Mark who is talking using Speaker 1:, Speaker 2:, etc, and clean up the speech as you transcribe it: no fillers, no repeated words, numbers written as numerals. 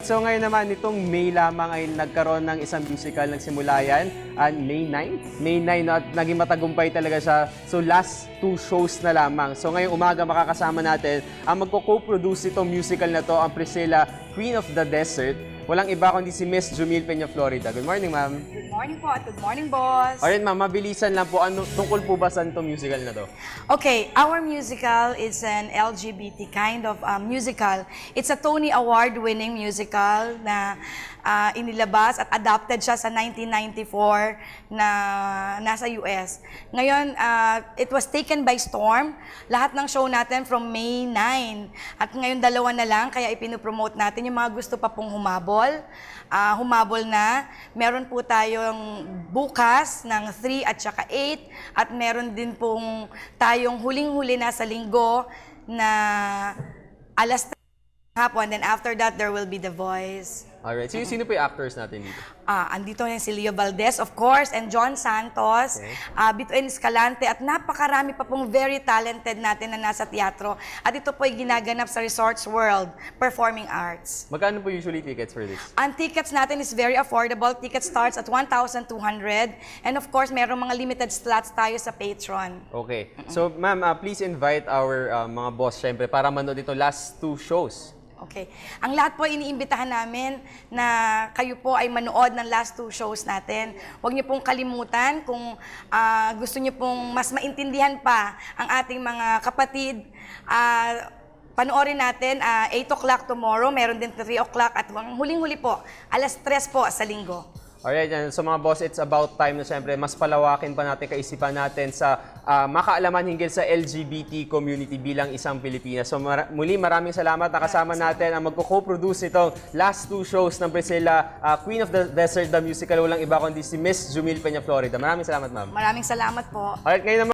Speaker 1: So ngayon naman, nitong May lamang ay nagkaroon ng isang musical. Nagsimula yan May 9? May 9 at naging matagumpay talaga siya. So last 2 shows na lamang. So ngayong umaga makakasama natin ang magko-co-produce itong musical na to, ang Priscilla, Queen of the Desert. Walang iba kundi si Miss Jumil Peña Florida. Good morning, ma'am.
Speaker 2: Good morning po at good morning, boss.
Speaker 1: Alright, ma'am, mabilisan lang po. Ano, tungkol po ba saan itong musical na to?
Speaker 2: Okay, our musical is an LGBT kind of musical. It's a Tony Award-winning musical na inilabas at adapted siya sa 1994 na nasa US. Ngayon, it was taken by storm. Lahat ng show natin from May 9. At ngayon, 2 na lang, kaya ipinopromote natin yung mga gusto pa pong humabol. Humabol na. Meron po tayong bukas ng 3 at saka 8. At meron din pong tayong huling-huli na sa linggo na alas 3 hapon. Then after that, there will be The Voice.
Speaker 1: Alright, so sino po yung actors natin dito?
Speaker 2: Andito na si Leo Valdez, of course, and John Santos, Bituin Escalante, at napakarami pa pong very talented natin na nasa teatro. At ito po ay ginaganap sa Resorts World Performing Arts.
Speaker 1: Magkano po usually tickets for this?
Speaker 2: Ang tickets natin is very affordable. Ticket starts at 1,200. And of course, merong mga limited slots tayo sa Patreon.
Speaker 1: Okay. So, ma'am, please invite our mga boss, syempre, para manood ito last 2 shows.
Speaker 2: Okay. Ang lahat po iniimbitahan namin na kayo po ay manood ng last 2 shows natin. Huwag niyo pong kalimutan kung gusto niyo pong mas maintindihan pa ang ating mga kapatid. Panoorin natin 8 o'clock tomorrow, meron din 3 o'clock at huling-huli po, alas 3 po sa linggo.
Speaker 1: Alright, and so mga boss, it's about time na siyempre mas palawakin pa natin kaisipan natin sa makaalaman hinggil sa LGBT community bilang isang Pilipinas. So muli maraming salamat. Nakasama natin ang magko-co-produce itong last 2 shows ng Priscilla, Queen of the Desert, the musical. Walang iba kundi si Miss Jumil Peña Florida. Maraming salamat, ma'am.
Speaker 2: Maraming salamat po.
Speaker 1: Alright, ngayon naman